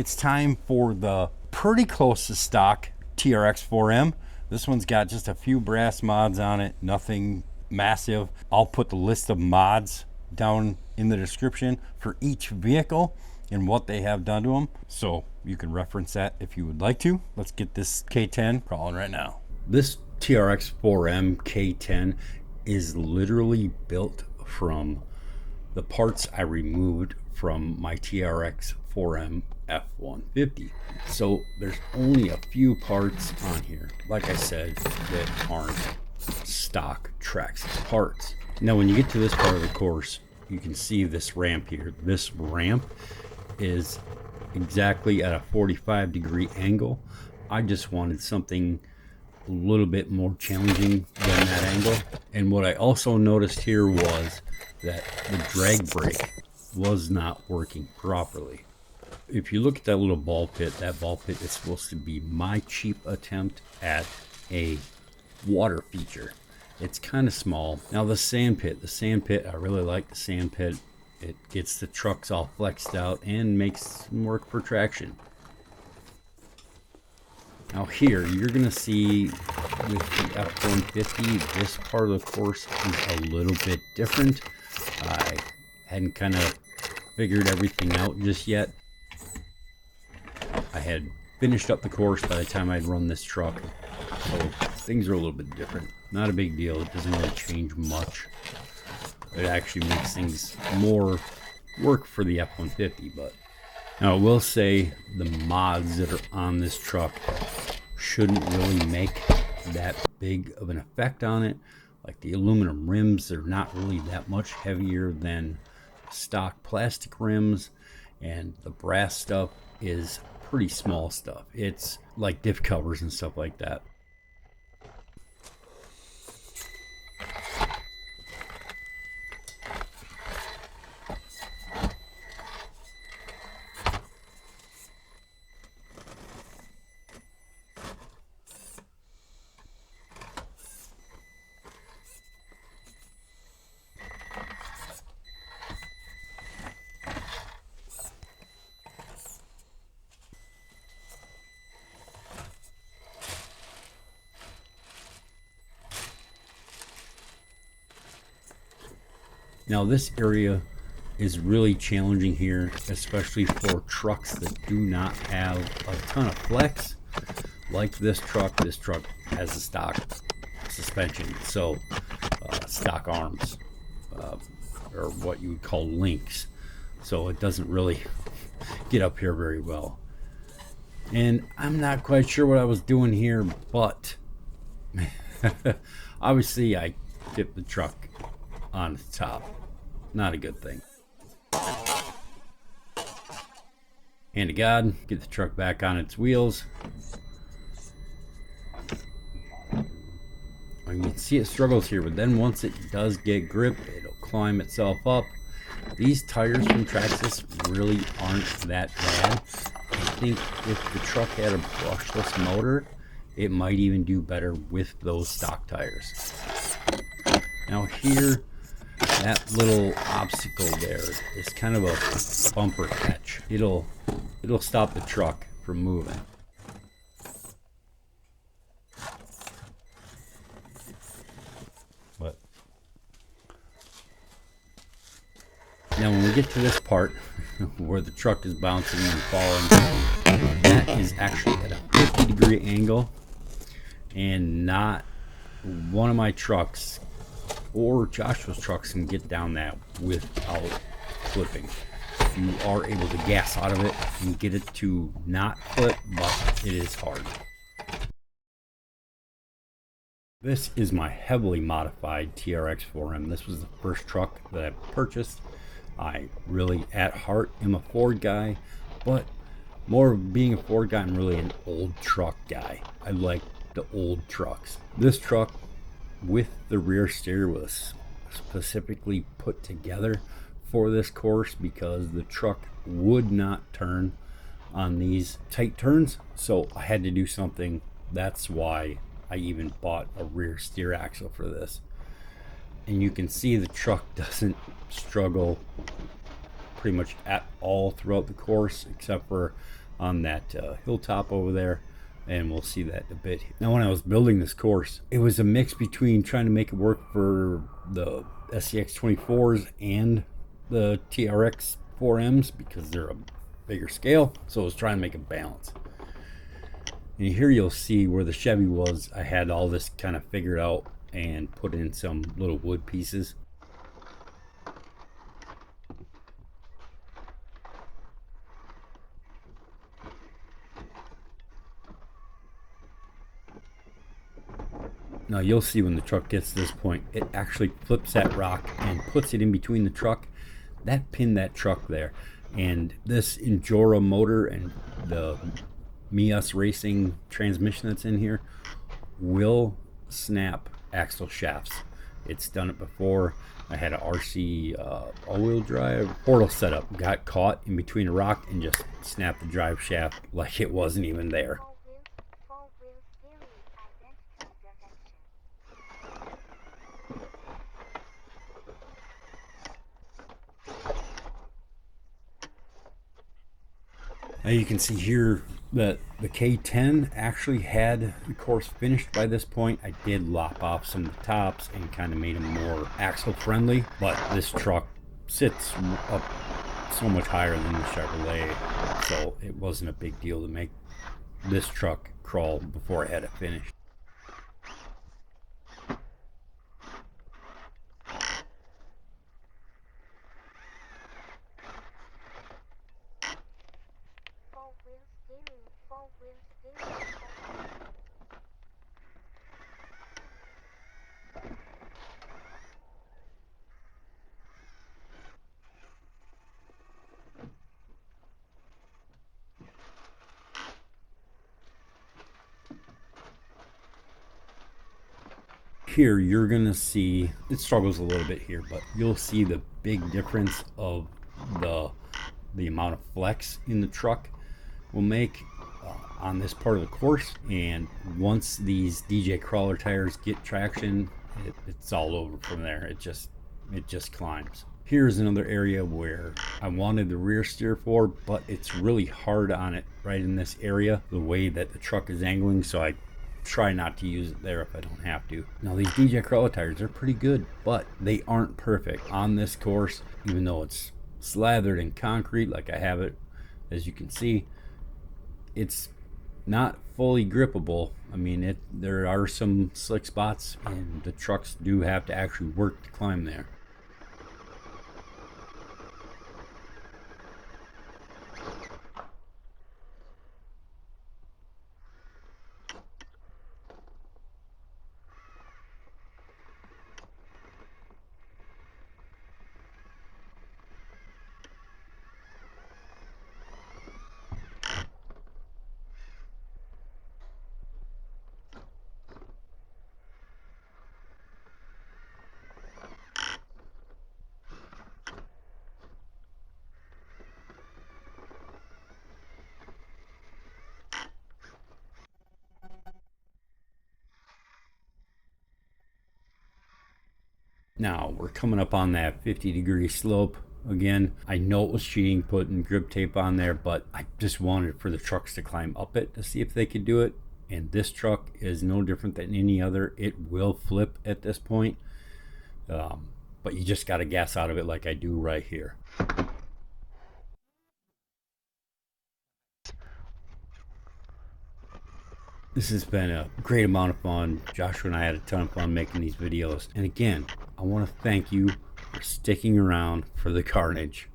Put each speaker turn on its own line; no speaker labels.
it's time for the pretty close to stock TRX4M. This one's got just a few brass mods on it, nothing massive. I'll put the list of mods down in the description for each vehicle and what they have done to them, so you can reference that if you would like to. Let's get this K10 crawling right now. This TRX4M K10 is literally built from the parts I removed from my TRX4M F-150. So there's only a few parts on here, like I said, that aren't stock Trax parts. Now when you get to this part of the course, you can see this ramp here. This ramp is exactly at a 45-degree angle. I just wanted something a little bit more challenging than that angle. And what I also noticed here was that the drag brake was not working properly. If you look at that little ball pit, that ball pit is supposed to be my cheap attempt at a water feature. It's kind of small. Now the sand pit, I really like the sand pit. It gets the trucks all flexed out and makes some work for traction. Now here, you're gonna see with the F-150, this part of the course is a little bit different. I hadn't kind of figured everything out just yet. I had finished up the course by the time I'd run this truck, so things are a little bit different. Not a big deal, it doesn't really change much. It actually makes things more work for the F-150, but now I will say the mods that are on this truck shouldn't really make that big of an effect on it. Like the aluminum rims, they're not really that much heavier than stock plastic rims, and the brass stuff is pretty small stuff. It's like diff covers and stuff like that. Now this area is really challenging here, especially for trucks that do not have a ton of flex. Like this truck has a stock suspension, so stock arms, or what you would call links. So it doesn't really get up here very well. And I'm not quite sure what I was doing here, but obviously I tipped the truck on the top. Not a good thing. Hand to God, get the truck back on its wheels. You can see it struggles here, but then once it does get grip, it'll climb itself up. These tires from Traxxas really aren't that bad. I think if the truck had a brushless motor, it might even do better with those stock tires. Now here, that little obstacle there is kind of a bumper catch. It'll stop the truck from moving. But now when we get to this part where the truck is bouncing and falling, that is actually at a 50-degree angle, and not one of my trucks or Joshua's trucks can get down that without flipping. You are able to gas out of it and get it to not flip, but it is hard. This is my heavily modified TRX4M. This was the first truck that I purchased. I really, at heart, am a Ford guy, but more of being a Ford guy, I'm really an old truck guy. I like the old trucks. This truck with the rear steer was specifically put together for this course because the truck would not turn on these tight turns, so I had to do something. That's why I even bought a rear steer axle for this. And you can see the truck doesn't struggle pretty much at all throughout the course, except for on that hilltop over there, and we'll see that in a bit. Now, when I was building this course, it was a mix between trying to make it work for the SCX24s and the TRX4Ms because they're a bigger scale, so I was trying to make a balance. And here you'll see where the Chevy was. I had all this kind of figured out and put in some little wood pieces. Now you'll see when the truck gets to this point, it actually flips that rock and puts it in between the truck. That pinned that truck there. And this Injora motor and the Mias Racing transmission that's in here will snap axle shafts. It's done it before. I had an RC all-wheel drive portal setup. Got caught in between a rock and just snapped the drive shaft like it wasn't even there. Now you can see here that the K10 actually had the course finished by this point. I did lop off some of the tops and kind of made them more axle friendly, but this truck sits up so much higher than the Chevrolet, so it wasn't a big deal to make this truck crawl before I had it finished. Here you're gonna see it struggles a little bit here, but you'll see the big difference of the amount of flex in the truck will make on this part of the course. And once these DJ crawler tires get traction, it's all over from there. It just climbs. Here's another area where I wanted the rear steer for, but it's really hard on it right in this area, the way that the truck is angling, so I try not to use it there if I don't have to. Now these DJ crawler tires are pretty good, but they aren't perfect on this course. Even though it's slathered in concrete like I have it, as you can see, it's not fully grippable. I mean, there are some slick spots, and the trucks do have to actually work to climb there. Now we're coming up on that 50-degree slope again. I know it was cheating putting grip tape on there, but I just wanted for the trucks to climb up it to see if they could do it. And this truck is no different than any other. It will flip at this point, but you just got to gas out of it like I do right here. This has been a great amount of fun. Joshua and I had a ton of fun making these videos. And again, I want to thank you for sticking around for the carnage.